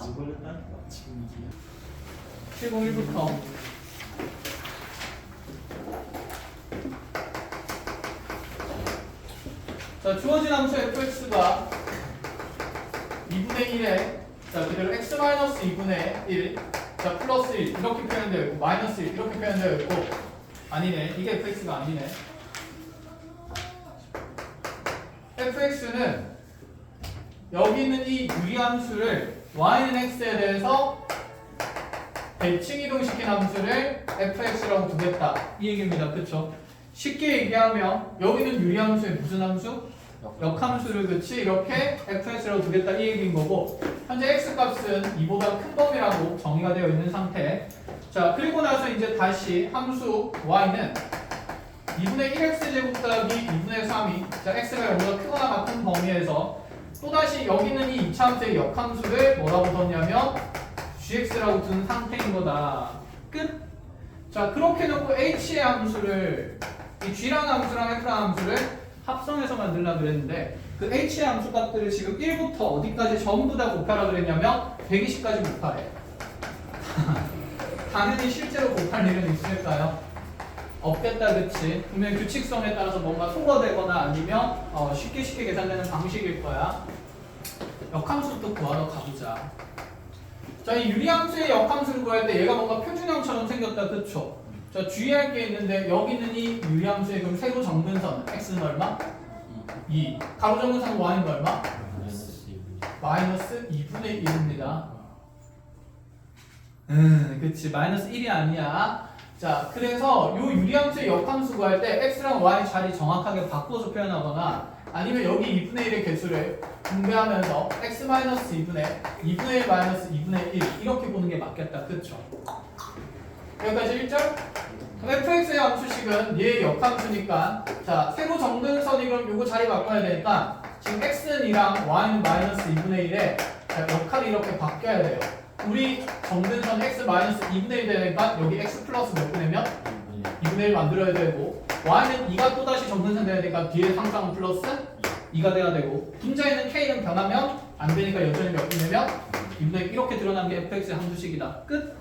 이걸로 따니까 지금 이게 701부터 자, 주어진 함수 fx가 2분의 1에 자, 그대로 x-2분의 1 자, 플러스 1 이렇게 표현되어 있고 마이너스 1 이렇게 표현되어 있고 아니네. 이게 fx가 아니네. fx는 여기 있는 이 유리함수를 y는 x에 대해서 대칭 이동시킨 함수를 fx라고 두겠다 이 얘기입니다. 그쵸? 쉽게 얘기하면 여기는 유리함수의 무슨 함수? 역함수를 그치 이렇게 fx라고 두겠다 이 얘기인 거고 현재 x값은 이보다 큰 범위라고 정의가 되어 있는 상태. 자, 그리고 나서 이제 다시 함수 y는 2분의 1x제곱 더하기 2분의 3이 자 x가 0보다 크거나 같은 범위에서 또다시 여기 있는 이 이차함수의 역함수를 뭐라고 뒀냐면 gx라고 둔 상태인 거다. 끝. 자, 그렇게 놓고 h의 함수를 이 g라는 함수랑 f라는 함수를 합성해서 만들려고 그랬는데 그 h의 함수 값들을 지금 1부터 어디까지 전부 다 곱하라 그랬냐면 120까지 곱하래. 당연히 실제로 곱할 일은 있을까요? 없겠다, 그치? 분명히 규칙성에 따라서 뭔가 소거되거나 아니면 쉽게 계산되는 방식일 거야. 역함수도 구하러 가보자. 자, 이 유리함수의 역함수를 구할 때 얘가 뭔가 표준형처럼 생겼다, 그쵸? 자, 주의할 게 있는데 여기 있는 이 유리함수의 그럼 세로 정근선 x는 얼마? 2. 가로 정근선 y는 얼마? 마이너스 2분의 1입니다. 그치. 마이너스 1이 아니야. 자, 그래서 요 유리함수의 역함수 구할 때 x랑 y 자리 정확하게 바꿔서 표현하거나 아니면 여기 2분의 1의 개수를 분배하면서 x-2분의 2분의 1 마이너스 2분의 1 이렇게 보는 게 맞겠다. 그쵸? 여기까지 1절? fx의 함수식은 얘의 역함수니까 자, 세로 정근선이 그럼 요거 자리 바꿔야 되니까 지금 x는 2랑 y는 마이너스 2분의 1에 자, 역할이 이렇게 바뀌어야 돼요. 우리 정근선 x-2분의 1 되니까 여기 x 플러스 몇 분의면? 2분의 1 만들어야 되고 y는 2가 또다시 정근선 돼야 되니까 뒤에 항상 플러스 2가 돼야 되고 분자에 있는 k는 변하면 안 되니까 여전히 몇 분의면? 2분의 1 이렇게 드러난 게 fx의 함수식이다. 끝!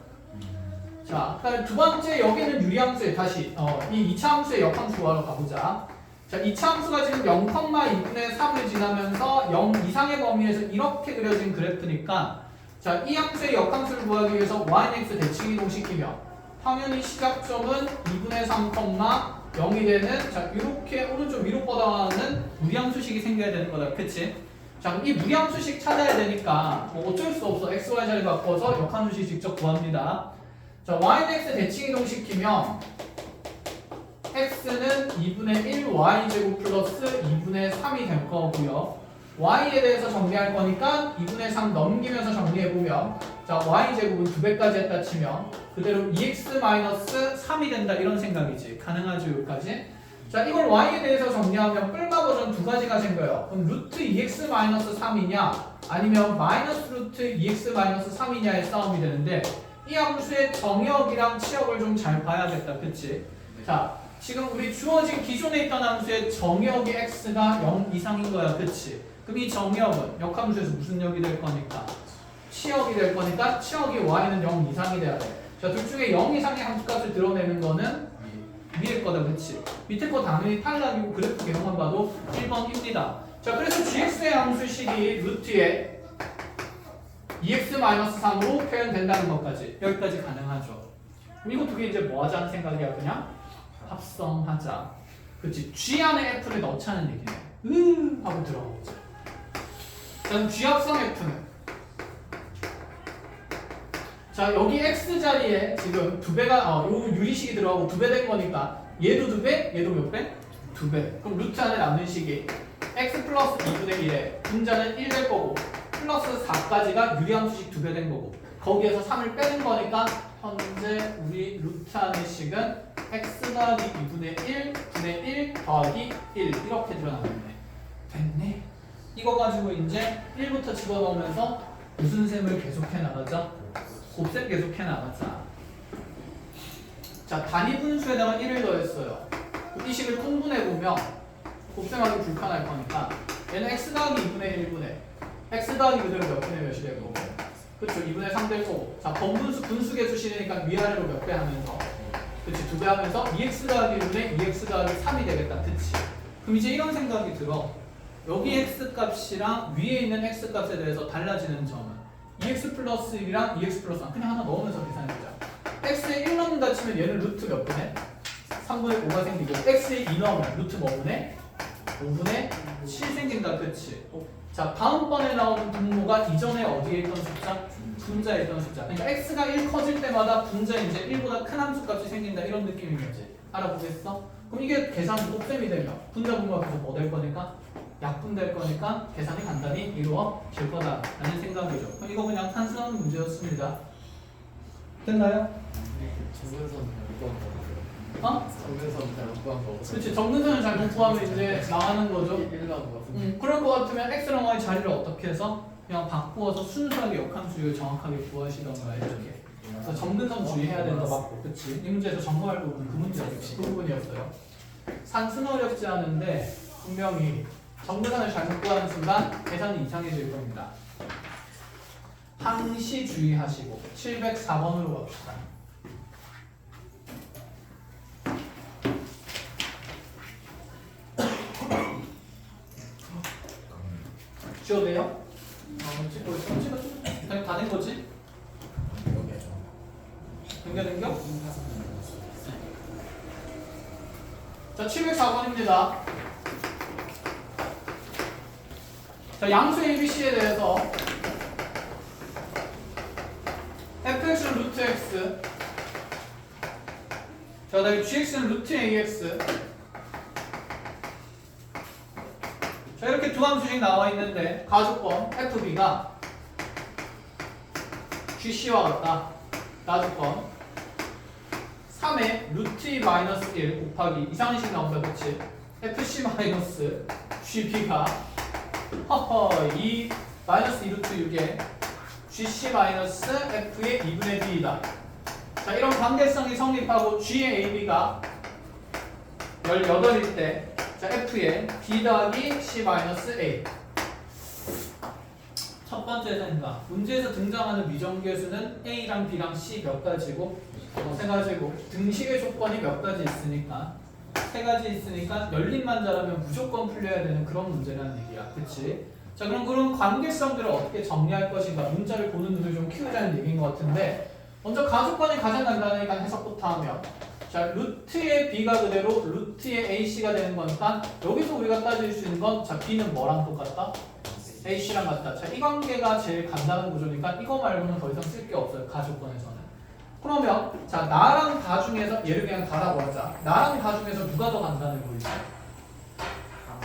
자, 그다음에 두 번째 여기는 유리함수에 다시 이 2차 함수의 역함수 구하러 가보자. 자, 2차 함수가 지금 0,2분의 3을 지나면서 0 이상의 범위에서 이렇게 그려진 그래프니까 자, 이 함수의 역함수를 구하기 위해서 yx 대칭 이동시키면 당연히 시작점은 2분의 3, 0이 되는 자, 이렇게 오른쪽 위로 뻗어가는 무리함수식이 생겨야 되는 거다. 그치? 자, 그럼 이 무리함수식 찾아야 되니까 뭐 어쩔 수 없어. x, y 자리 바꿔서 역함수식 직접 구합니다. 자, y는 x 대칭 이동시키면 x는 2분의 1 y제곱 플러스 2분의 3이 될 거고요. y에 대해서 정리할 거니까 2분의 3 넘기면서 정리해보면 자, y제곱은 2배까지 했다 치면 그대로 2x-3이 된다 이런 생각이지. 가능하죠, 여기까지? 자, 이걸 y에 대해서 정리하면 뿔마 버전 두 가지가 생겨요. 그럼 루트 2x-3이냐 아니면 마이너스 루트 2x-3이냐의 싸움이 되는데 이 함수의 정역이랑 치역을 좀 잘 봐야겠다. 그치? 자, 지금 우리 주어진 기존에 있던 함수의 정역이 x가 0 이상인 거야. 그치? 그럼 이 정역은 역함수에서 무슨 역이 될 거니까? 치역이 될 거니까 치역이 y는 0 이상이 돼야 돼. 자, 둘 중에 0 이상의 함수값을 드러내는 거는 위에 거다. 그치? 밑에 거 당연히 탈락이고 그래프 개념만 봐도 1번입니다. 자, 그래서 gx의 함수식이 루트에 2x-3으로 표현된다는 것까지 여기까지 가능하죠. 그럼 이거 두 개 이제 뭐 하자는 생각이야? 그냥 합성하자. 그치? g 안에 f를 넣자는 얘기네. 하고 들어가보자. 자, 그럼 g 합성 f는 자, 여기 x 자리에 지금 두 배가 요 유리식이 들어가고 두 배 된 거니까 얘도 두 배, 얘도 몇 배? 두 배. 그럼 루트 안에 남는 식이 x 플러스 2분의 1에 분자는 1 될 거고 플러스 4까지가 유리함수식 두 배 된 거고 거기에서 3을 빼는 거니까 현재 우리 루트 안의 식은 x 더하기 2분의 1 분의 1 더하기 1 이렇게 드러나겠네. 됐네. 이거 가지고 이제 1부터 집어넣으면서 무슨 셈을 계속해 나가자? 곱셈 계속해 나가자. 자, 단위 분수에다가 1을 더했어요. 이 식을 통분해보면 곱셈하기 불편할 거니까 얘는 x 더하기 2분의 1분의 x 더하기 그대로 몇 분의 몇이 되고 그렇죠. 2분의 3 되고 자 번분수 분수계수 실으니까 위아래로 몇 배 하면서 그렇지 2배 하면서 2x 더하기 1분의 2x 더하기 3이 되겠다. 그렇지. 그럼 이제 이런 생각이 들어. 여기 x 값이랑 위에 있는 x 값에 대해서 달라지는 점은 2x 플러스 1이랑 2x 플러스 1 그냥 하나 넣으면서 계산해보자. x에 1 넣는다 치면 얘는 루트 몇 분의? 3분의 5가 생기고 x에 2 넣으면 루트 뭐 분의? 5분의 7 생긴다. 그치? 자 다음번에 나오는 분모가 이전에 어디에 있던 숫자? 분자에 있던 숫자. 그러니까 x가 1 커질 때마다 분자에 이제 1보다 큰 함수값이 생긴다 이런 느낌인 거지. 알아보겠어? 그럼 이게 계산 곱셈이 되면 분자 분모가 계속 뭐 될 거니까? 약분될 거니까 계산이 간단히 이루어질 거다라는 생각이죠. 그럼 이거 그냥 단순한 문제였습니다. 됐나요? 정근선 잘못 구한 거. 어? 정근선 잘못 구한 거. 그렇지. 정근선을 잘못 구하면 이제 나가는 거죠. 일반 거 같은데. 그럴 것 같으면 x랑 y 자리를 어떻게 해서 그냥 바꾸어서 순수하게 역함수를 정확하게 구하시던가 이렇게. 그래서 정근선 주의해야 된다 맞고, 그렇지. 이 문제에서 점검할 부분 그 문제였어. 그 부분이었어요. 산수는 어렵지 않은데 분명히 정근선을 잘못 구하는 순간 계산이 이상해질 겁니다. 항시 주의하시고 704번으로 갑시다. 지워도 돼요? 찍고 있어. 그냥 다 된 거지? 넘겨? 자, 704번입니다. 자, 양수 ABC에 대해서 fx는 루트 x, 자, 그다음에 gx는 루트 ax. 자, 이렇게 두 함수씩 나와 있는데 가주권 fb가 gc와 같다. 가주권 3의 루트 2 마이너스 1 곱하기 이상한 식 나온다. 그치? fc 마이너스 gb가 허허 2 마이너스 2 루트 6에 gc 마이너스 f의 2분의 b이다. 자, 이런 관계성이 성립하고 g의 ab가 18일 때 자, f의 b 더하기 c 마이너스 a. 첫 번째 생각. 문제에서 등장하는 미정계수는 a랑 b랑 c 몇 가지고? 세 가지고. 등식의 조건이 몇 가지 있으니까 세 가지 있으니까 열림만 잘하면 무조건 풀려야 되는 그런 문제라는 얘기야. 그치? 자, 그럼 그런 관계성들을 어떻게 정리할 것인가? 문자를 보는 눈을 좀 키우자는 얘기인 것 같은데 먼저 가주권이 가장 간단하니까 해석부터 하면 자, 루트의 b가 그대로 루트의 ac가 되는 거니까 여기서 우리가 따질 수 있는 건 자, b는 뭐랑 똑같다? ac랑 같다. 자, 이 관계가 제일 간단한 구조니까 이거 말고는 더 이상 쓸 게 없어요. 가주권에서는. 그러면 자, 나랑 다 중에서 얘를 그냥 다라고 하자. 나랑 다 중에서 누가 더 간단해 보이지?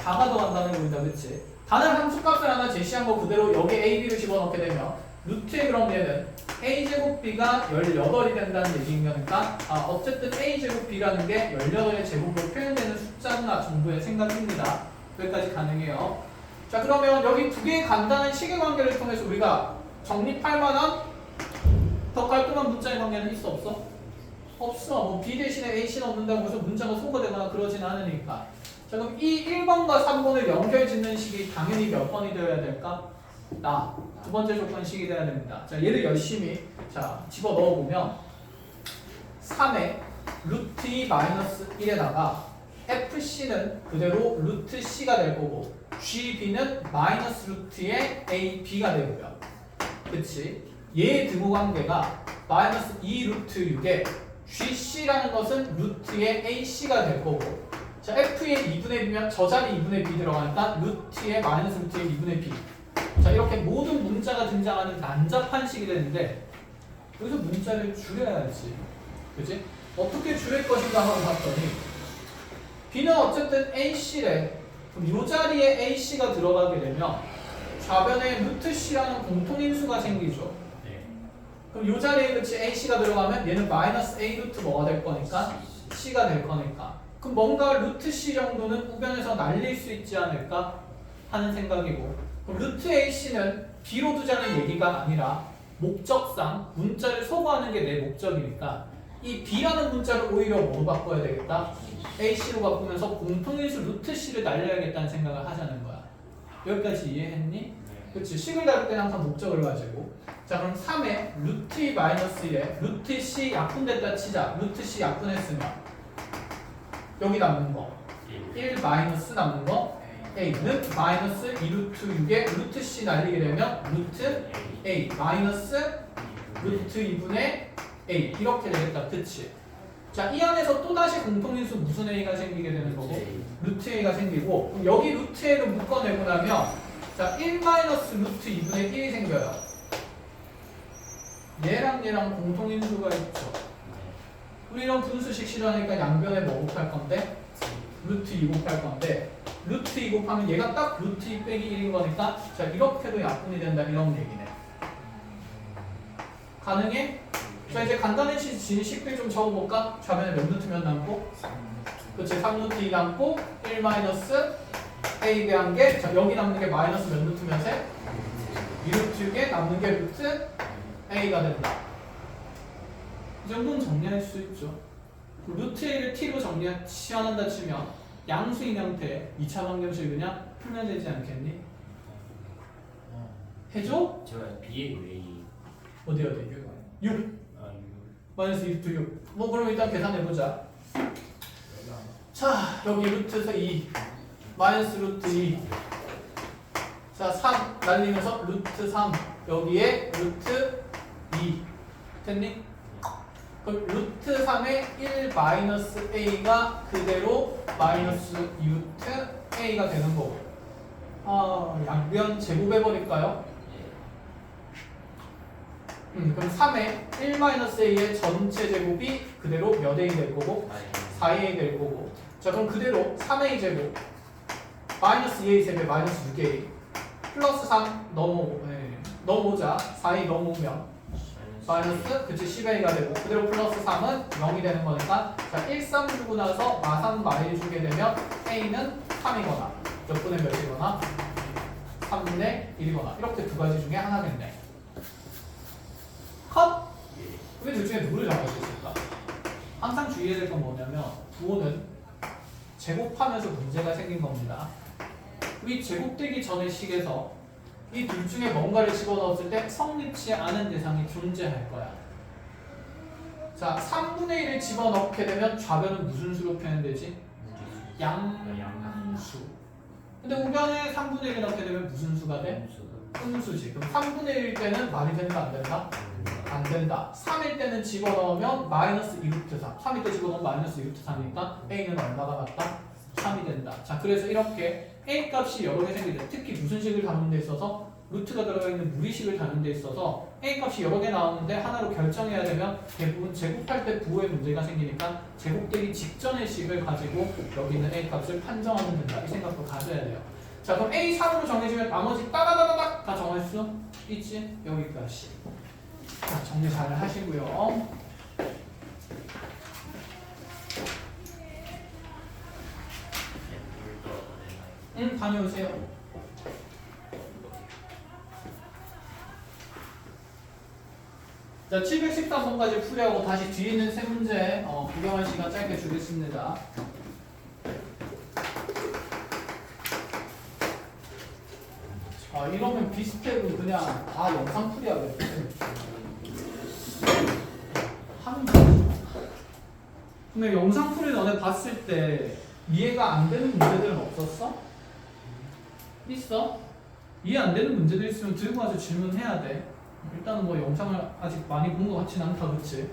다가 더 간단해 보인다. 그치? 다른 함수값을 하나 제시한 거 그대로 여기 a, b를 집어넣게 되면 루트에 그럼 얘는 a제곱 b가 18이 된다는 얘기인 거니까 어쨌든 a제곱 b라는 게 18의 제곱으로 표현되는 숫자나 정도의 생각입니다. 여기까지 가능해요. 자, 그러면 여기 두 개의 간단한 식의 관계를 통해서 우리가 정립할 만한 더 깔끔한 문자의 관계는 있어 없어? 없어. 뭐 b 대신에 ac 넣는다고 해서 문자가 소거되거나 그러진 않으니까. 자, 그럼 이 1번과 3번을 연결 짓는 식이 당연히 몇 번이 되어야 될까? 두 번째 조건식이 돼야 됩니다. 자, 얘를 열심히 자 집어 넣어보면 3의 루트 2 마이너스 1에다가 fc는 그대로 루트 c가 될 거고 gb는 마이너스 루트의 ab가 되고요. 그치? 얘의 등호 관계가 마이너스 2 루트 6에 gc라는 것은 루트의 ac가 될 거고 자, f의 2분의 b면 저 자리 2분의 b 들어가니까 루트의 마이너스 루트의 2분의 b. 자, 이렇게 모든 문자가 등장하는 난잡한 식이 되는데 여기서 문자를 줄여야지. 그치? 어떻게 줄일 것인가 하고 봤더니 b는 어쨌든 ac래. 그럼 이 자리에 ac가 들어가게 되면 좌변에 루트 c라는 공통인수가 생기죠. 그럼 이 자리에 그치 ac가 들어가면 얘는 마이너스 a 루트 뭐가 될 거니까 c가 될 거니까 그럼 뭔가 루트 c 정도는 우변에서 날릴 수 있지 않을까 하는 생각이고 그럼 루트 ac는 b로 두자는 얘기가 아니라 목적상 문자를 소거하는 게 내 목적이니까 이 b라는 문자를 오히려 뭐로 바꿔야 되겠다? ac로 바꾸면서 공통인수 루트 c를 날려야겠다는 생각을 하자는 거야. 여기까지 이해했니? 그치? 식을 다룰 때는 항상 목적을 가지고. 자, 그럼 3에 루트 2 마이너스 1에 루트 C 약분됐다 치자. 루트 C 약분했으면 여기 남는 거 1 마이너스 남는 거 A는 마이너스 2루트 6에 루트 C 날리게 되면 루트 A 마이너스 루트 2분의 A 이렇게 되겠다. 그치? 자, 이 안에서 또다시 공통인수 무슨 A가 생기게 되는 거고 루트 A가 생기고 그럼 여기 루트 A를 묶어내고 나면 자, 1 마이너스 루트 2분의 1이 생겨요. 얘랑 얘랑 공통인수가 있죠. 우리 이런 분수식 싫어하니까 양변에 뭐 곱할 건데? 루트 2 곱할 건데 루트 2 곱하면 얘가 딱 루트 2 빼기 1인 거니까 자, 이렇게도 약분이 된다 이런 얘기네. 가능해? 자, 이제 간단해진 식들 좀 적어볼까? 좌변에 몇 루트면 남고? 그치, 3루트 2 남고 1 마이너스 A 대한 게 자, 여기 남는 게 마이너스 몇 루트면 세? 2루트 6에 남는 게 루트 A가 된다. 이 정도는 정리할 수 있죠. 루트 A를 T로 치환한다 치면 양수인 형태 2차 방정식 그냥 풀면 되지 않겠니? 해줘? 제가 B에 A 어디 6 마이너스 2루트 6 뭐 그럼 일단 계산해보자. 자, 여기 루트 2 마이너스 루트 2 자, 3 날리면서 루트 3 여기에 루트 2 됐니? 그럼 루트 3의 1 마이너스 A가 그대로 마이너스 2루트 A가 되는 거고 양변 제곱해버릴까요? 그럼 3의 1 마이너스 A의 전체 제곱이 그대로 몇 A 될 거고? 4A 될 거고 자, 그럼 그대로 3A 제곱 마이너스 2A 세배 마이너스 6A 플러스 3 넘어오자 4A 넘어오면 마이너스 그치 10A가 되고 그대로 플러스 3은 0이 되는 거니까 자 1, 3 주고 나서 마상 마일 주게 되면 A는 3이거나 몇 분의 몇이거나 3분의 1이거나 이렇게 두 가지 중에 하나겠네. 컷? 그게 둘 중에 누구를 잡을 수 있을까? 항상 주의해야 될 건 뭐냐면 부호는 제곱하면서 문제가 생긴 겁니다. 이 제곱되기 전의 식에서 이 둘 중에 뭔가를 집어넣었을 때 성립치 않은 대상이 존재할 거야. 자, 3분의 1을 집어넣게 되면 좌변은 무슨 수로 표현되지? 양수. 근데 우변에 3분의 1을 넣게 되면 무슨 수가 돼? 음수지. 그럼 3분의 1일 때는 말이 된다 안 된다? 안 된다. 3일 때는 집어넣으면 마이너스 2루트 3. 3일 때 집어넣으면 마이너스 2루트 3이니까 A는 얼마가 맞다? 3이 된다. 자, 그래서 이렇게 A 값이 여러 개 생기죠. 특히 무슨 식을 다루는 데 있어서 루트가 들어가 있는 무리식을 다루는 데 있어서 A 값이 여러 개 나오는데 하나로 결정해야 되면 대부분 제곱할 때 부호에 문제가 생기니까 제곱되기 직전의 식을 가지고 여기 있는 A 값을 판정하면 된다. 이 생각도 가져야 돼요. 자, 그럼 A3으로 정해지면 나머지 따다다다닥 다 정할 수 있지? 여기까지. 자, 정리 잘 하시고요. 다녀오세요. 자, 713번까지 풀이하고 다시 뒤에 있는 세 문제 구경할 시간 짧게 주겠습니다. 이러면 비스텝은 그냥 다 영상 풀이하겠네. 근데 영상 풀이 너네 봤을 때 이해가 안 되는 문제들은 없었어? 있어? 이해 안 되는 문제들 있으면 들고 와서 질문해야 돼. 일단은 뭐 영상을 아직 많이 본 것 같진 않다, 그치?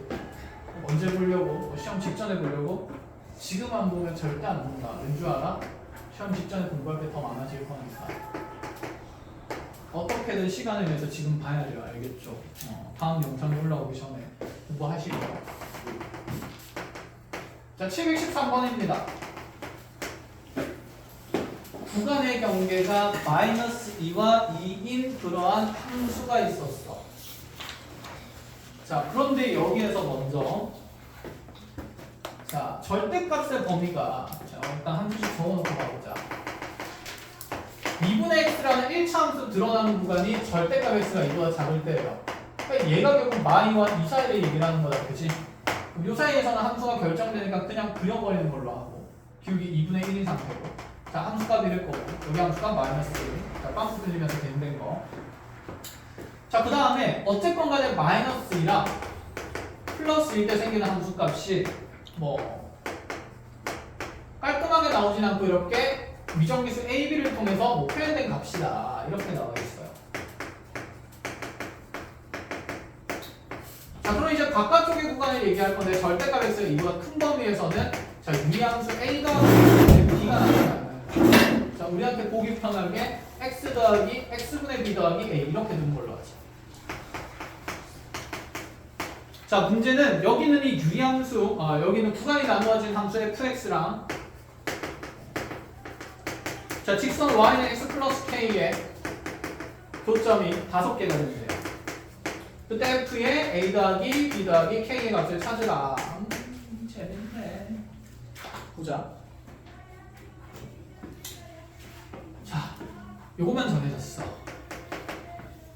언제 보려고? 뭐 시험 직전에 보려고? 지금 안 보면 절대 안 본다. 왠 줄 알아? 시험 직전에 공부할 게 더 많아질 거니까. 어떻게든 시간을 내서 지금 봐야 돼요. 알겠죠? 다음 영상이 올라오기 전에 공부하시고요. 자, 713번입니다. 구간의 경계가 마이너스 2와 2인 그러한 함수가 있었어. 자, 그런데 여기에서 먼저 자, 절대값의 범위가 자, 일단 한 줄씩 적어놓고 가보자. 2분의 x라는 1차 함수 드러나는 구간이 절대값 x가 이보다 작을 때예요. 그러니까 얘가 결국 마이와 이 사이를 얘기하는 거다, 그치? 그럼 이 사이에서는 함수가 결정되니까 그냥 그려버리는 걸로 하고 기울기 2분의 1인 상태고 자, 함수값 이럴 거고 여기 함수값 마이너스 1. 자, 박스 들리면서 된 거. 자, 그 다음에 어쨌건 간에 마이너스 2랑 플러스 1 때 생기는 함수값이 뭐 깔끔하게 나오진 않고 이렇게 미정계수 A, B를 통해서 뭐 표현된 값이다 이렇게 나와 있어요. 자, 그럼 이제 바깥쪽의 구간을 얘기할 건데 절대값 x가 이보다 큰 범위에서는 자, 유리함수 A가 B가 나타나요. 자, 우리한테 보기 편하게 x 더하기 x분의 b 더하기 a 이렇게 두는 걸로 하죠. 자, 문제는 여기는 이 유리함수, 여기는 구간이 나누어진 함수 fx랑 자, 직선 y는 x 플러스 k의 교점이 5개가 되는데요. 그때 f의 a 더하기 b 더하기 k의 값을 찾으라. 재밌네. 보자. 자, 요거만 정해졌어.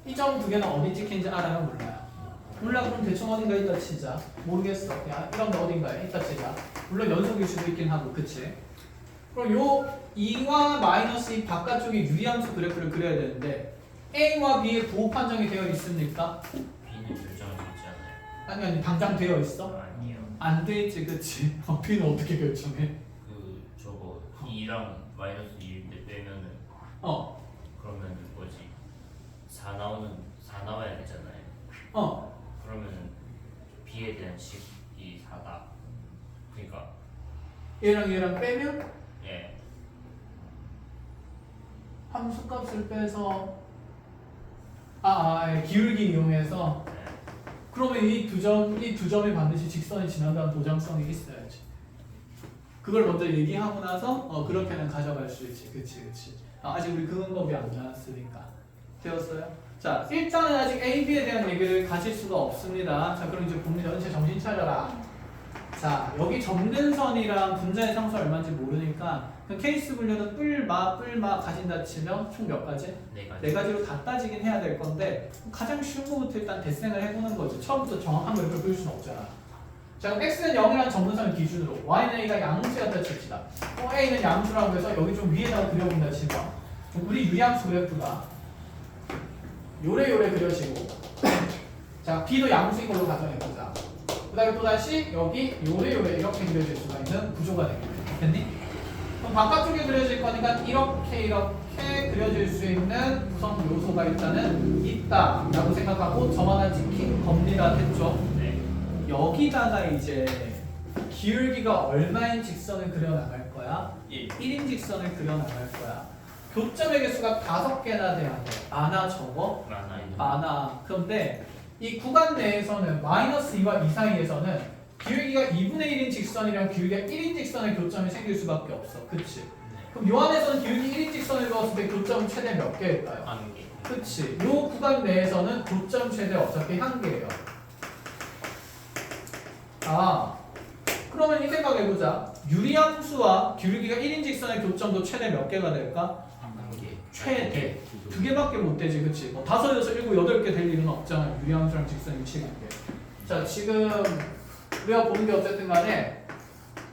이 점 두 개는 어디 찍힌지 알아요? 몰라요? 몰라. 그럼 대충 어딘가 있다 치자. 모르겠어. 야, 이런 데 어딘가에 있다 치자. 물론 연속일 수도 있긴 하고, 그치? 그럼 요 2와 마이너스 2 바깥쪽에 유리함수 그래프를 그려야 되는데 A와 B의 부호 판정이 되어 있습니까? B는 결정하지 않아요. 아니 당장 되어 있어? 아니요. 안 돼 있지, 그치? B는 어떻게 결정해? 그 저거 2랑 마이너스 2일 때 빼면은 그러면은 뭐지? 4 나와야 되잖아요. 그러면은 B에 대한 식이 4다. 그러니까 얘랑 빼면 예. 함수값을 빼서 기울기 이용해서 네. 그러면 이 두 점이 반드시 직선이 지난다는 보장성이 있어야지. 그걸 먼저 얘기하고 나서 그렇게는 가져갈 수 있지. 그치. 아직 우리 근원법이 안 나왔으니까. 되었어요? 자, 일단은 아직 A, B에 대한 얘기를 가질 수가 없습니다. 자, 그럼 이제 봅니다. 전체 정신 차려라. 자, 여기 점근선이랑 분자의 상수 얼마인지 모르니까 그냥 케이스 분류는 뿔마 가진다 치면 총 몇 가지? 네 가지로 다 따지긴 해야 될 건데 가장 쉬운 거부터 일단 대생을 해보는 거죠. 처음부터 정확한 그래프를 그릴 수는 없잖아. 자, 그럼 x는 0이라는 점근선을 기준으로 y는 a가 양수였다 칩시다. a는 양수라고 해서 여기 좀 위에다가 그려본다 치면 우리 유리함수 그래프가 요래 그려지고 자, b도 양수인 걸로 가정해보자. 그 다음에 또다시 여기 요래 이렇게 그려질 수가 있는 구조가 되겠네. 됐니? 그럼 바깥쪽에 그려질 거니까 이렇게 그려질 수 있는 구성 요소가 일단은 있다 라고 생각하고 점 하나 찍힌 겁니다. 됐죠? 네. 여기다가 이제 기울기가 얼마인 직선을 그려나갈 거야? 1인 직선을 그려나갈 거야. 교점의 개수가 5개나 돼야 돼. 많아 적어? 많아. 그런데 이 구간 내에서는 마이너스 2와 2 사이에서는 기울기가 2분의 1인 직선이랑 기울기가 1인 직선의 교점이 생길 수밖에 없어. 그치? 그럼 요 안에서는 기울기 1인 직선을 그었을 때 교점은 최대 몇 개일까요? 1개. 그치? 요 구간 내에서는 교점 최대 어차피 1개예요. 그러면 이 생각해보자. 유리함수와 기울기가 1인 직선의 교점도 최대 몇 개가 될까? 1개. 최대 2개밖에 못 되지, 그치? 뭐 5, 6, 7, 8개 될 일은 없잖아. 유리함수랑 직선이 위치관계. 자, 지금 우리가 보는 게 어쨌든 간에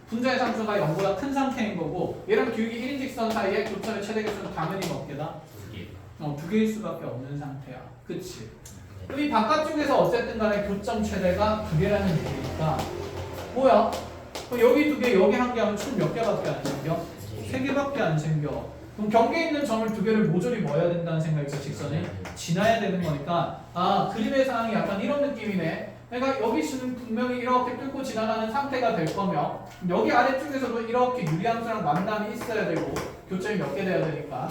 분자의 상수가 0보다 큰 상태인 거고 얘랑 기울기 1인 직선 사이에 교점의 최대 개수는 당연히 몇 개다? 2개. 2개일 수밖에 없는 상태야. 그치? 그럼 이 바깥쪽에서 어쨌든 간에 교점 최대가 2개라는 얘기니까 뭐야? 그럼 여기 2개, 여기 1개 하면 총 몇 개밖에 안 생겨? 3개밖에 안 생겨. 그럼 경계에 있는 점을 2개를 모조리 넣어야 된다는 생각에서 직선이 지나야 되는 거니까 그림의 상황이 약간 이런 느낌이네. 그러니까 여기서는 분명히 이렇게 뚫고 지나가는 상태가 될 거며 여기 아래쪽에서도 이렇게 유리함수랑 만남이 있어야 되고 교점이 몇 개 돼야 되니까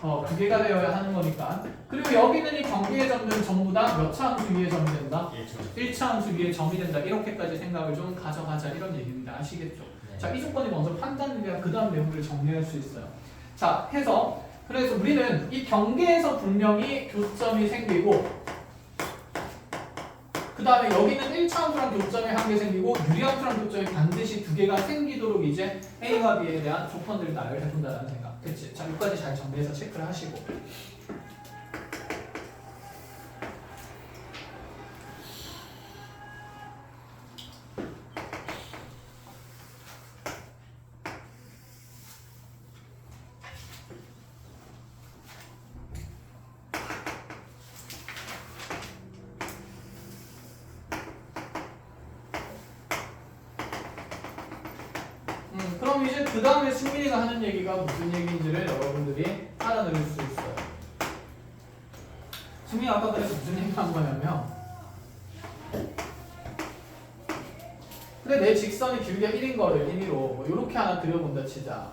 2개가 되어야 하는 거니까. 그리고 여기는 이 경계의 점들은 전부 다 몇 차 함수 위에 점이 된다? 1차 함수 위에 점이 된다. 이렇게까지 생각을 좀 가져가자 이런 얘기입니다. 아시겠죠? 자, 이 조건이 먼저 판단을 해야 그 다음 내용들을 정리할 수 있어요. 자, 그래서 우리는 이 경계에서 분명히 교점이 생기고 그 다음에 여기는 1차 함수랑 교점이 1개 생기고 유리함수랑 교점이 반드시 2개가 생기도록 이제 A와 B에 대한 조건들을 나열해 본다는 생각. 그치? 자, 여기까지 잘 정리해서 체크를 하시고. 그럼 이제 그 다음에 승민이가 하는 얘기가 무슨 얘기인지를 여러분들이 알아들을 수 있어요. 승민이가 아까 그래서 무슨 얘기 한 거냐면, 근데 내 직선이 길게 1인 거를 임의로 뭐 이렇게 하나 그려본다 치자.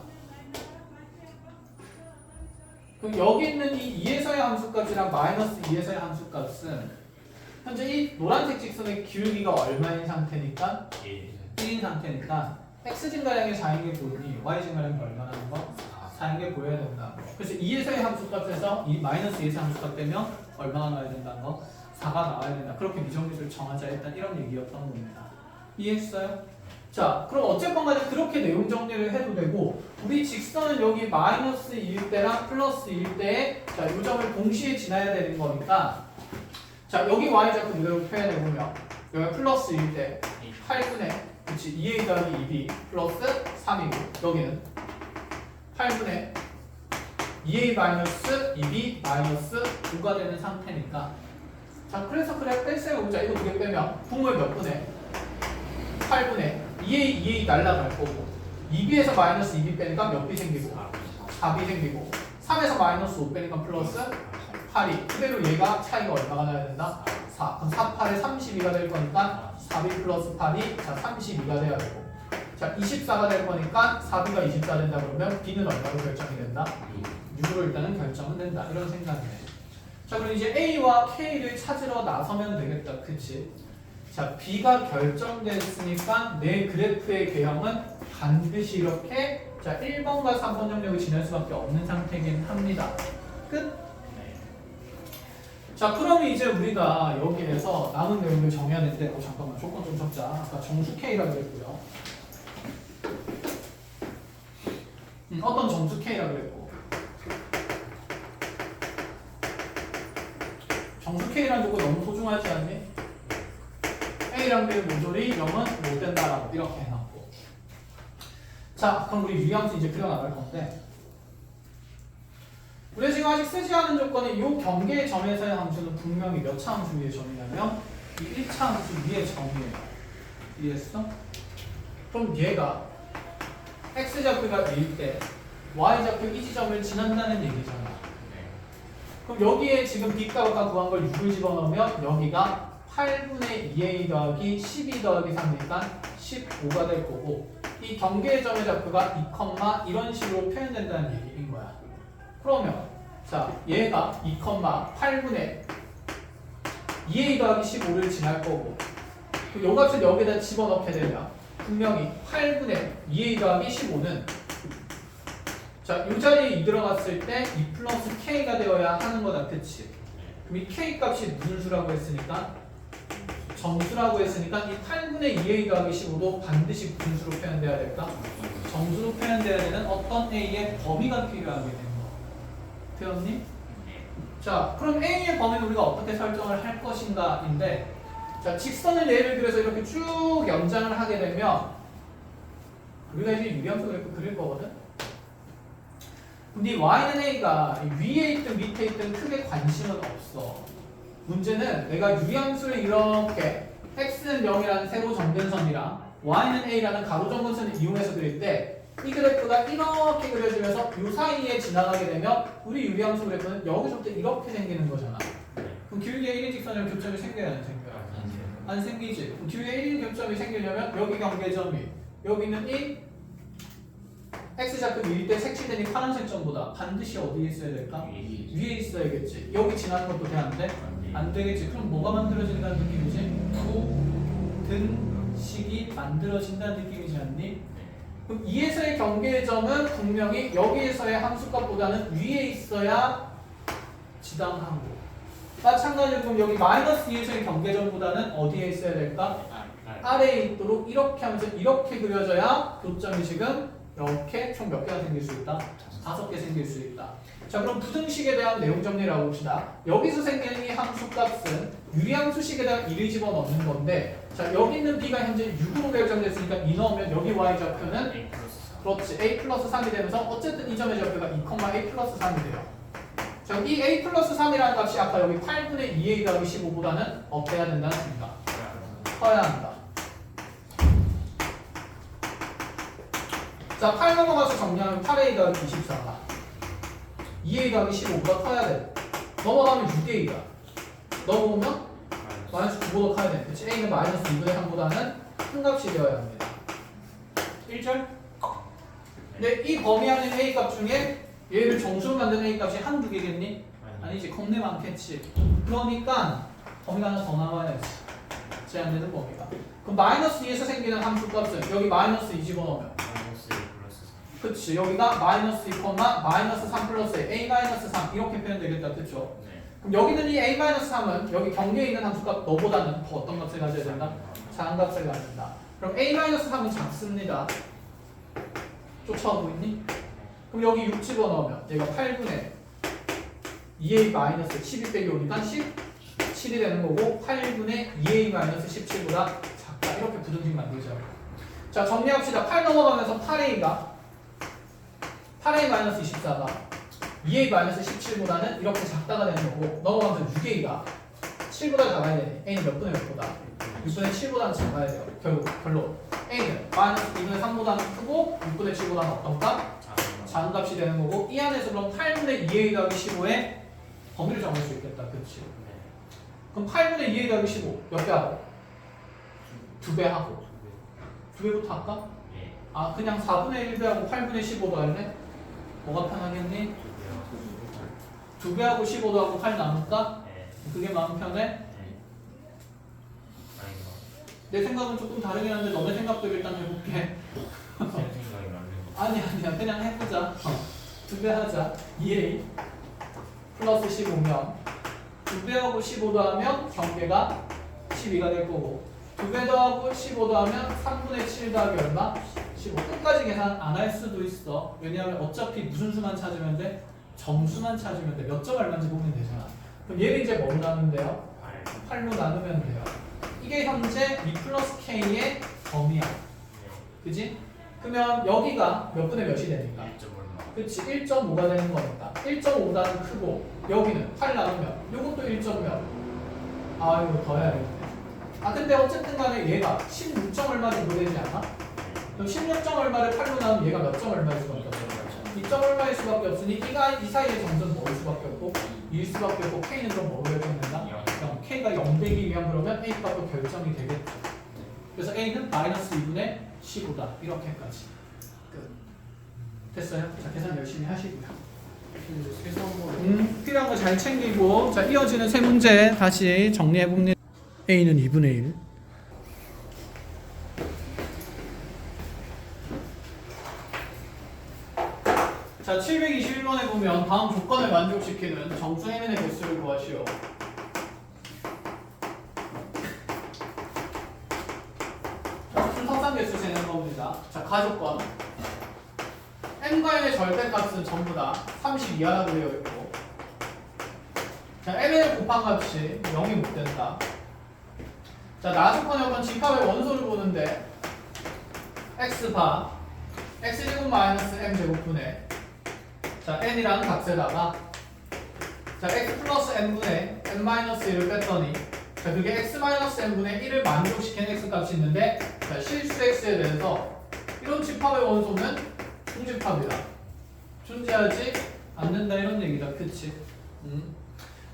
그럼 여기 있는 이 2에서의 함수값이랑 마이너스 2에서의 함수값은 현재 이 노란색 직선의 기울기가 얼마인 상태니까? 예. 1인 상태니까 x 증가량의 4인 게 보이니 y 증가량이 얼마나 하는 거? 4인 게 보여야 된다. 그래서 2에서의 함수값에서 이 마이너스 2에서의 함수값 빼면 얼마가 나와야 된다는 거? 4가 나와야 된다. 그렇게 미정립을 정하자 일단 이런 얘기였던 겁니다. 이해했어요? 자, 그럼 어쨌건 간에 그렇게 내용 정리를 해도 되고 우리 직선은 여기 마이너스 1 때랑 플러스 1 때에 자, 이 점을 동시에 지나야 되는 거니까 자, 여기 y좌표 그대로 표현해보면 여기 플러스 1 때 8분의 그치 2a 더하기 2b 플러스 3이고 여기는 8분의 2a 마이너스 2b 마이너스 9가 되는 상태니까 자, 그래서 그래 뺄셈해 보자. 이거 두 개 빼면 분모에 몇 분의 8분의 2a 날라갈 거고 2b에서 마이너스 2b 빼니까 몇 b 생기고 4b 생기고 3에서 마이너스 5 빼니까 플러스 8이 그대로 얘가 차이가 얼마가 나야 된다? 4. 그럼 4, 8에 32가 될 거니까 4b 플러스 8이 자 32가 돼야 되고 자 24가 될 거니까 4b가 24 된다 그러면 b는 얼마로 결정이 된다? 6으로 일단은 결정은 된다. 이런 생각이네. 자 그럼 이제 a와 k를 찾으러 나서면 되겠다. 그치? 자, B가 결정됐으니까 내 그래프의 개형은 반드시 이렇게 자 1번과 3번 영역을 지날 수밖에 없는 상태이긴 합니다. 끝? 자, 그럼 이제 우리가 여기에서 남은 내용을 정해야 되는데 잠깐만 조건 좀 적자. 아까 정수 K라고 했고요. 어떤 정수 K라고 했고 정수 K라는 조건 너무 소중하지 않니? A랑 B의 모조리 0은 못 된다라고 이렇게 해놨고 자 그럼 우리 유리함수 이제 그려나갈 건데 우리 지금 아직 쓰지 않은 조건이 이 경계의 점에서의 함수는 분명히 몇 차 함수 위의 점이냐면 이 1차 함수 위의 점이에요. 이해했어? 그럼 얘가 x좌표가 1일 때 y좌표 이 지점을 지난다는 얘기잖아. 그럼 여기에 지금 B값 구한 걸 6을 집어넣으면 여기가 8분의 2a 더하기 12 더하기 3이니까 15가 될 거고 이 경계의 점의 좌표가 2, 이런 식으로 표현된다는 얘기인 거야. 그러면 자 얘가 2,8분의 2a 더하기 15를 지날 거고 요 값을 여기다 집어넣게 되면 분명히 8분의 2a 더하기 15는 자 이 자리에 2 들어갔을 때 2 플러스 k가 되어야 하는 거다. 그치? 그럼 이 k 값이 무슨 수라고 했으니까 정수라고 했으니까 이 8분의 2a 더하기 15도 반드시 무슨 수로 표현돼야 될까? 정수로 표현돼야 되는 어떤 a의 범위가 필요하게 되는 거. 되었니? 자, 그럼 a의 범위는 우리가 어떻게 설정을 할 것인가인데 자, 직선을 예를 들어서 이렇게 쭉 연장을 하게 되면 우리가 이제 유리함수 그래프 그릴 거거든? 근데 y는 a가 위에 있든 밑에 있든 크게 관심은 없어. 문제는 내가 유리함수를 이렇게 x는 0이라는 세로 정근선이랑 y는 a라는 가로 정근선을 이용해서 그릴 때 이 그래프가 이렇게 그려지면서 이 사이에 지나가게 되면 우리 유리함수 그래프는 여기서부터 이렇게 생기는 거잖아. 그럼 기울기의 1인 직선이랑 교점이 생겨야 안 생겨요? 안 생기지. 그럼 기울기의 1인 교점이 생기려면 여기 경계점이 여기 있는 이 x좌표 위일 때 색칠된 이 파란색 점보다 반드시 어디에 있어야 될까? 위에 있어야겠지. 여기 지나는 것도 돼 안 돼? 안 되겠지. 그럼 뭐가 만들어진다는 느낌이지? 부등식이 만들어진다는 느낌이지 않니? 그럼 2에서의 경계점은 분명히 여기에서의 함수값보다는 위에 있어야 지당하고 마찬가지로 그럼 여기 마이너스 2에서의 경계점보다는 어디에 있어야 될까? 아래에 있도록 이렇게 하면서 이렇게 그려져야 교점이 지금 이렇게 총 몇 개가 생길 수 있다? 5개 생길 수 있다. 자 그럼 부등식에 대한 내용 정리를 해봅시다. 여기서 생기는 이 함수값은 유리함수식에 대한 1을 집어넣는 건데 자 여기 있는 b가 현재 6으로 결정됐으니까 2 넣으면 여기 y좌표는 그렇지 a 플러스 3이 되면서 어쨌든 이 점의 좌표가 2,a 플러스 3이 돼요. 자 이 a 플러스 3이라는 값이 아까 여기 8분의 2a 더하기 15보다는 어때야 된다는 겁니다. 커야 한다. 자, 8 넘어가서 정리하면 8a 더하기 24가 2a 더하기 15보다 커야 돼. 넘어가면 6a가 넘어오면 마이너스 9보다 커야 돼. 그치? a는 마이너스 2분의 3보다는 큰 값이 되어야 합니다. 1절? 근데 이 범위 안에 a 값 중에 얘를 정수로 만드는 a 값이 한두 개겠니? 아니지, 겁내 많겠지. 그러니까 범위가 하나 더 나와야지. 제한되는 범위가. 그럼 마이너스 2에서 생기는 함수 값은 여기 마이너스 2 집어넣으면 마이너스 1 플러스 3. 그치, 여기가 마이너스 2, 마이너스 3 플러스 a 마이너스 3 이렇게 표현되겠다. 그쵸? 네. 그럼 여기는 이 a 마이너스 3은 여기 경계에 있는 함수값 너보다는 더 어떤 값을 가져야 된다? 작은 값을 가진다. 그럼 a 마이너스 3은 작습니다. 쫓아오고 있니? 그럼 여기 6 집어넣으면 얘가 8분의 2a 마이너스 12 빼기 오니까 17이 되는 거고 8분의 2a 마이너스 17보다 작다. 이렇게 부등식 만들죠. 자, 정리합시다. 8 넘어가면서 8a 마이너스 24가 2a 마이너스 17보다는 이렇게 작다가 되는 거고 넘어가면서 6a가 7보다 작아야 되네. a는 몇 분의 몇 보다? 6분의 7보다는 작아야 돼요. 결론 a는 마이너스 2분의 3보다는 크고 6분의 7보다는 어떤 값? 작은 값이 되는 거고 이 안에서 그럼 8분의 2a 더하기 15의 범위를 정할 수 있겠다. 그렇지? 그럼 8분의 2a 더하기 15 몇 배 하고? 2배 하고 2배부터 할까? 예. 아, 그냥 4분의 1배 하고 8분의 15도 할래? 뭐가 편하겠니? 2배 하고 15도 하고 8 나눌까? 네. 그게 마음 편해? 네. 아니 내 생각은 조금 다르긴 한데 너네 생각도 일단 해볼게. 제 생각이 맞는 거. 아니야 그냥 해보자. 2배 하자. 2a 플러스 15면 2배하고 15도 하면 경계가 12가 될 거고 2배 더하고 15도 하면 3분의 7 더하기 얼마? 15. 끝까지 계산 안 할 수도 있어. 왜냐하면 어차피 무슨 수만 찾으면 돼? 정수만 찾으면 돼. 몇 점 얼마인지 보면 되잖아. 그럼 얘를 이제 뭐로 나누면 돼요? 8로 나누면 돼요. 이게 현재 2 플러스 k의 범위야. 그지? 그러면 여기가 몇 분의 몇이 되니까? 1점 얼마? 그치, 1.5가 되는 거니까 1.5보다는 크고 여기는 8 나누면 요것도 1.몇. 아, 이거 더 해야겠네. 아, 근데 어쨌든 간에 얘가 16점 얼마 정도 되지 않아? 그럼 16점 얼마를 8로 나누면 얘가 몇 점 얼마일 수밖에 없어? 2점 얼마일 수밖에 없으니 이 사이의 점수는 뭐일 수밖에 없고 2일 수밖에 없고 k는 그럼 뭐로 결정된다? 0. k가 0 되기 위한 그러면 a 값도 결정이 되겠죠. 그래서 a는 마이너스 2분의 15다. 이렇게까지 끝. 됐어요? 자, 계산 열심히 하시고요. 필요한 거 잘 챙기고. 자, 이어지는 세 문제 다시 정리해 봅니다. a는 2분의 1. 자, 721번에 보면 다음 조건을 만족시키는 정수 해면의 개수를 구하시오. 순서상 개수 재는 겁니다. 자, 가조건. m과 n의 절대값은 전부 다 30 이하라고 되어 있고, 자, mn을 곱한 값이 0이 못 된다. 자, 나조건의 어떤 집합의 원소를 보는데 x바 x제곱 마이너스 m제곱분의 자, n이라는 값에다가 자, x 플러스 n분의 n 마이너스 1을 뺐더니 자, 그게 x 마이너스 n분의 1을 만족시키는 x값이 있는데 자, 실수 x에 대해서 이런 집합의 원소는 중집합이다. 존재하지 않는다 이런 얘기다. 그치?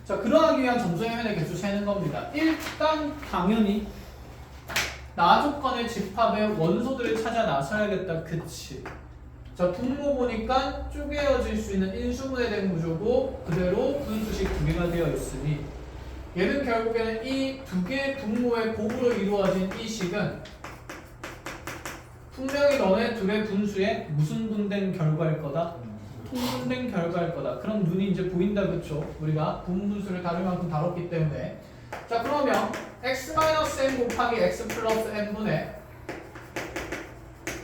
자, 그러하기 위한 정수해면의 개수 세는 겁니다. 일단 당연히 나조건의 집합의 원소들을 찾아 나서야겠다. 그치? 자, 분모 보니까 쪼개어질 수 있는 인수분해된 구조고 그대로 분수식 두 개가 되어 있으니 얘는 결국에는 이 두 개의 분모의 곱으로 이루어진 이 식은 분명히 너네 둘의 분수에 무슨 분된 결과일 거다? 통분된 결과일 거다. 그럼 눈이 이제 보인다. 그쵸? 우리가 분분수를 다룰 만큼 다뤘기 때문에. 자, 그러면 x-n 곱하기 x 플러스 n분의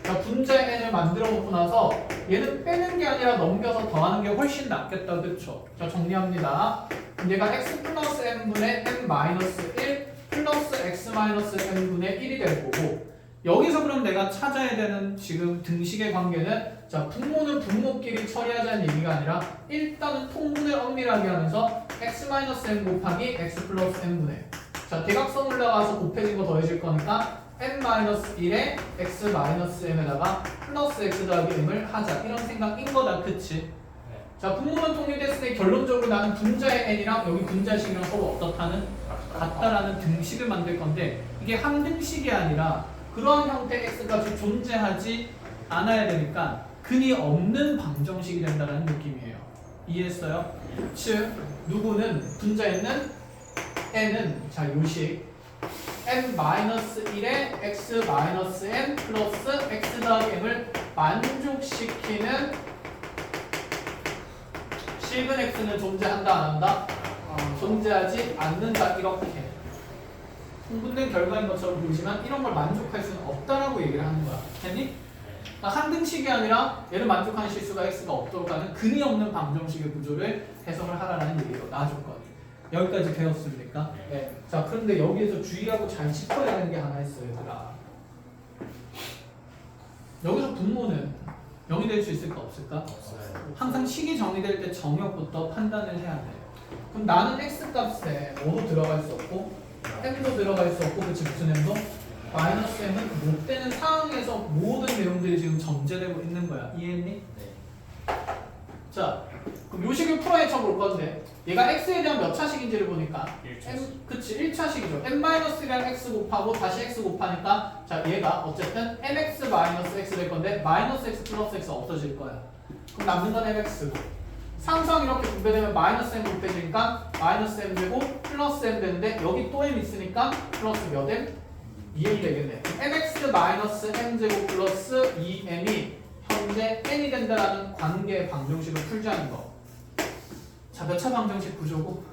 자, 분자 n을 만들어 놓고 나서 얘는 빼는 게 아니라 넘겨서 더하는 게 훨씬 낫겠다. 그쵸? 자, 정리합니다. 얘가 x 플러스 n분의 n 마이너스 1 플러스 x 마이너스 n분의 1이 될 거고 여기서 그럼 내가 찾아야 되는 지금 등식의 관계는 자, 분모는 분모끼리 처리하자는 얘기가 아니라 일단은 통분을 엄밀하게 하면서 x-n 곱하기 x 플러스 n분의 자, 대각선 올라가서 곱해진 거 더해질 거니까 n-1에 x-m에다가 플러스 x 더하기 m을 하자. 이런 생각인 거다. 그치? 자, 분모는 통일됐으니 결론적으로 나는 분자의 n이랑 여기 분자식이랑 서로 어떻다는 같다라는 등식을 만들 건데 이게 함등식이 아니라 그러한 형태의 x값이 존재하지 않아야 되니까 근이 없는 방정식이 된다는 느낌이에요. 이해했어요? 즉 누구는 분자에 있는 n은 자 요식 n-1에 x-m 플러스 x 더하기 m을 만족시키는 실근 x는 존재한다 안 한다? 존재하지 않는다. 이렇게 흥분된 결과인 것처럼 보이지만 이런 걸 만족할 수는 없다라고 얘기를 하는 거야. 됐니? 그러니까 한 등식이 아니라 얘를 만족하는 실수가 x가 없도록 하는 근이 없는 방정식의 구조를 해석을 하라는 얘기로 나와줬거든. 여기까지 배웠습니까? 네. 자, 그런데 여기에서 주의하고 잘 짚어야 하는 게 하나 있어요, 얘들아. 여기서 분모는 0이 될 수 있을까 없을까? 항상 식이 정의될 때 정역부터 판단을 해야 돼. 그럼 나는 x값에 5도 들어갈 수 없고 m도 들어갈 수 없고 그치 무슨 m도? 마이너스 m은 못 되는 상황에서 모든 내용들이 지금 정제되고 있는 거야. 이해했니? 네. 자, 그럼 요식을 풀어헤쳐 쳐볼 건데 얘가 x에 대한 몇 차식인지를 보니까 1차식. 그치 1차식이죠. n-1이랑 x 곱하고 다시 x 곱하니까 자 얘가 어쨌든 mx 마이너스 x 될 건데 마이너스 x 플러스 x 없어질 거야. 그럼 남는 건 mx고 상수항 이렇게 분배되면 마이너스 m 곱해지니까 마이너스 m 되고 플러스 m 되는데 여기 또 m 있으니까 플러스 몇 m? 2m 되겠네. mx 마이너스 m 제곱 플러스 2m이 현재 n이 된다라는 관계 방정식을 풀자는 거. 자, 몇 차 방정식 구조고?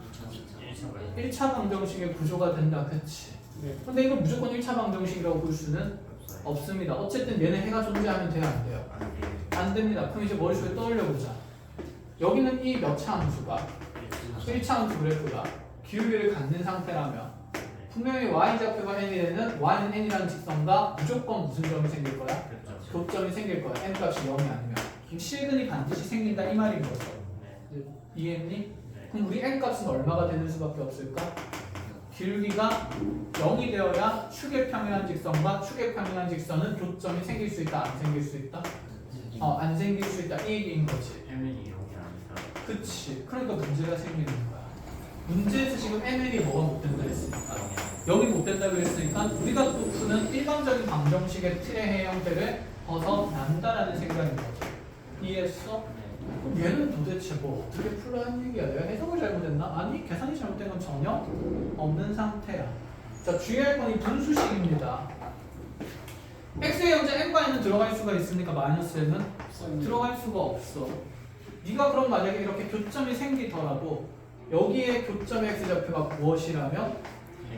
1차 방정식의 구조가 된다. 그치? 네. 근데 이걸 무조건 1차 방정식이라고 볼 수는 없습니다. 어쨌든 얘는 해가 존재하면 돼요? 안 돼요? 안 됩니다. 그럼 이제 머릿속에 떠올려보자. 여기는 이 몇 차 함수가 1차 함수 그래프가 기울기를 갖는 상태라면 분명히 y좌표가 n이 되는 y는 n이라는 직선과 무조건 무슨 점이 생길 거야? 교점이 생길 거야. n 값이 0이 아니면. 그럼 실근이 반드시 생긴다 이 말인 거죠. 이해했니? 그럼 우리 n 값은 얼마가 되는 수밖에 없을까? 기울기가 0이 되어야 축의 평행한 직선과 축의 평행한 직선은 교점이 생길 수 있다 안 생길 수 있다? 안 생길 수 있다 이 얘기인 거지. m이 0이 아니라. 그치. 그러니까 문제가 생기는 거야. 문제에서 지금 mn이 뭐가 못 된다 했으니까 0이 못 된다 그랬으니까 우리가 또 푸는 일반적인 방정식의 틀의 형태를 벗어난다라는 생각인 거죠. 이해했어? 그럼 얘는 도대체 뭐 어떻게 풀라는 얘기야? 내가 해석을 잘못했나? 아니 계산이 잘못된 건 전혀 없는 상태야. 자, 주의할 건 이 분수식입니다. x의 현재 n과 n은 들어갈 수가 있습니까? 마이너스 n은 들어갈 수가 없어. 네가 그럼 만약에 이렇게 교점이 생기더라도 여기에 교점의 x좌표가 무엇이라면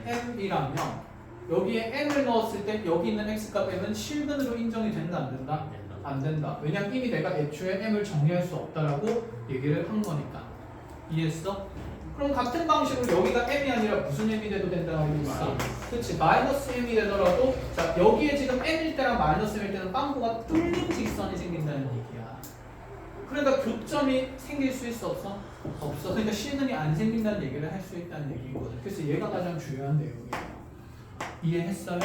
m이라면 여기에 n을 넣었을 때 여기 있는 x값 m은 실근으로 인정이 된다 안 된다? 안 된다. 왜냐면 이미 내가 애초에 m을 정리할 수 없다라고 얘기를 한 거니까. 이해했어? 그럼 같은 방식으로 여기가 m이 아니라 무슨 m이 돼도 된다고 했어? 그치? 마이너스 m이 되더라도 자 여기에 지금 m일 때랑 마이너스 m일 때는 빵꾸가 뚫린 직선이 생긴다는 얘기야. 그러니까 교점이 생길 수 있어 없어? 없어. 그러니까 실근이 안 생긴다는 얘기를 할 수 있다는 얘기인 거죠. 그래서 얘가 가장 중요한 내용이에요. 이해했어요?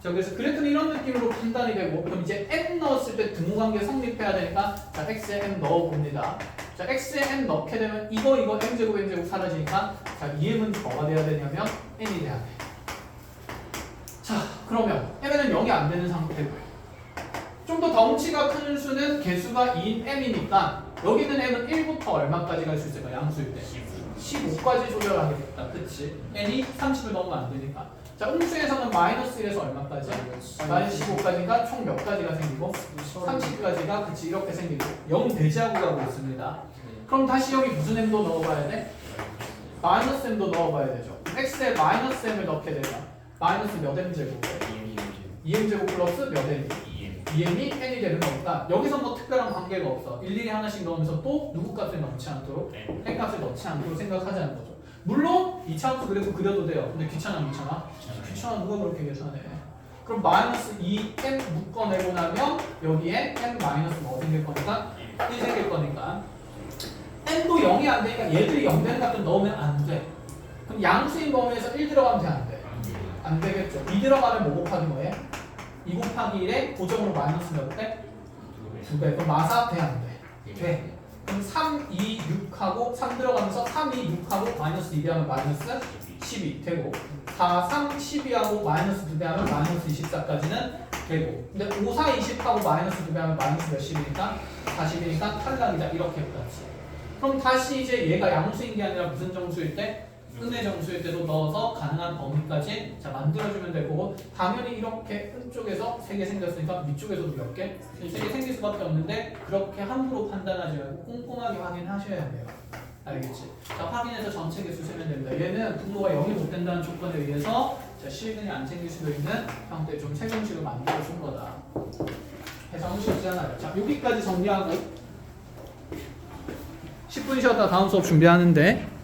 자, 그래서 그래프는 이런 느낌으로 판단이 되고 그럼 이제 n 넣었을 때 등호관계 성립해야 되니까 자 x에 n 넣어봅니다. 자 x에 n 넣게 되면 이거 m제곱 n제곱 사라지니까 자 2m은 뭐가 돼야 되냐면 n이 돼야 돼. 자 그러면 m은 0이 안 되는 상태고요. 좀 더 덩치가 큰 수는 개수가 2인 m이니까 여기 있는 m은 1부터 얼마까지 갈 수 있을까? 양수일 때 15까지 조절하게 됐다. 그치? n이 30을 넘으면 안 되니까. 자, 음수에서는 마이너스 1에서 얼마까지? 마이너스 15까지가 총 몇 가지가 생기고? 30까지가 그치 이렇게 생기고 0 배제하고 가고 있습니다. 그럼 다시 여기 무슨 m도 넣어봐야 돼? 마이너스 m도 넣어봐야 되죠. x에 마이너스 m을 넣게 되면 마이너스 몇 m 제곱? 2m 제곱 플러스 몇 m? 2m이 n이 되는 거니까 여기서 뭐 특별한 관계가 없어. 일일이 하나씩 넣으면서 또 누구 값을 넣지 않도록 n 값을 넣지 않도록 생각하자는 거죠. 물론 2차 함수 그래프 그려도 돼요. 근데 귀찮아 귀찮아? 귀찮아. 누가 그렇게 계산해? 그럼 마이너스 2m 묶어내고 나면 여기에 m 마이너스 뭐 생길 거니까 1 생길 거니까 n도 0이 안 되니까 얘들이 0 되는 값을 넣으면 안 돼. 그럼 양수인 범위에서 1 들어가면 돼, 안 돼? 안 되겠죠. 2 들어가면 뭐 곱하기 뭐해? 2 곱하기 1에 고정으로 마이너스 몇 배? 2배. 그럼 마사 돼, 안 돼? 돼. 그럼 3, 2, 6하고 3 들어가면서 3, 2, 6하고 마이너스 2배 하면 마이너스 12 되고 4, 3, 12하고 마이너스 2배 하면 마이너스 24까지는 되고 근데 5, 4, 20하고 마이너스 2배 하면 마이너스 몇십이니까 40이니까 탈락이다 이렇게 해봤지. 그럼 다시 이제 얘가 양수인 게 아니라 무슨 정수일 때? 은의 정수일 때도 넣어서 가능한 범위까지 자 만들어주면 되고 당연히 이렇게 한쪽에서 3개 생겼으니까 위쪽에서도 몇 개? 3개 생길 수밖에 없는데 그렇게 함부로 판단하지 말고 꼼꼼하게 확인하셔야 돼요. 알겠지? 자 확인해서 전체 개수 세면 됩니다. 얘는 분모가 0이 못 된다는 조건에 의해서 자 실근이 안 생길 수도 있는 형태의 좀 세공식을 만들어 준 거다. 해석은 쉽잖아요. 자 여기까지 정리하고 10분 쉬었다 다음 수업 준비하는데